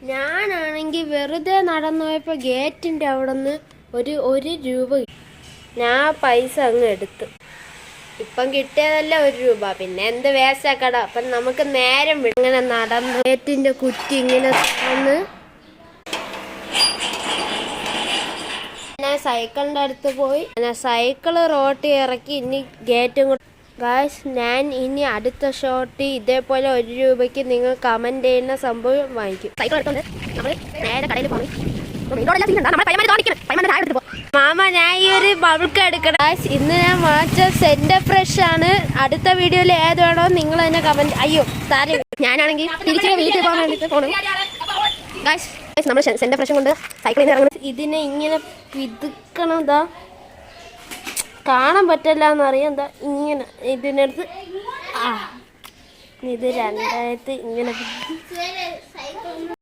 ഞാനാണെങ്കിൽ വെറുതെ നടന്നു പോയപ്പോൾ ഗേറ്റിൻ്റെ അവിടെ നിന്ന് ഒരു രൂപ ഞാൻ പൈസ അങ്ങ് എടുത്തു. ഇപ്പം കിട്ടിയതല്ല 1 രൂപ, പിന്നെ എന്ത് വേസ്റ്റാക്കട. അപ്പം നമുക്ക് നേരം ഇങ്ങനെ നടന്ന് ഗേറ്റിൻ്റെ കുറ്റി ഇങ്ങനെ തുറന്ന് ഞാൻ സൈക്കിളിൻ്റെ അടുത്ത് പോയി. ഞാൻ സൈക്കിള് റോട്ടിൽ ഇറക്കി. ഇനി ഗേറ്റും കൂടെ ഗായ്സ്, ഞാൻ ഇനി അടുത്ത ഷോട്ട് ഇതേപോലെ 1 രൂപയ്ക്ക് നിങ്ങൾ കമൻറ്റ് ചെയ്യുന്ന സംഭവം വാങ്ങിക്കും. സൈക്കിൾ എടുത്തോണ്ട് നമ്മൾ നേരെ കടയിൽ പോകും. മാമ, ഞാൻ ഈ ഒരു ബൾക്ക് എടുക്കണം ഗായ്സ്. ഇന്ന് ഞാൻ വാങ്ങിച്ച സെന്റ് ഫ്രഷ് ആണ്. അടുത്ത വീഡിയോയിൽ ഏത് വേണോ നിങ്ങൾ തന്നെ കമൻറ്റ്. അയ്യോ സാരി, ഞാനാണെങ്കിൽ തിരിച്ച് വീട്ടിൽ പോകാൻ വേണ്ടിയിട്ട് പോകണം ഗായ്സ്. നമ്മൾ സെന്റ് ഫ്രഷും കൊണ്ട് സൈക്കിളിൽ നിന്ന് ഇറങ്ങുന്നത്. ഇതിനെ ഇങ്ങനെ പിതുക്കണതാ, കാണാൻ പറ്റില്ല എന്നറിയാം. എന്താ ഇങ്ങനെ ഇതിനടുത്ത് ഇത് 2000 ഇങ്ങനെ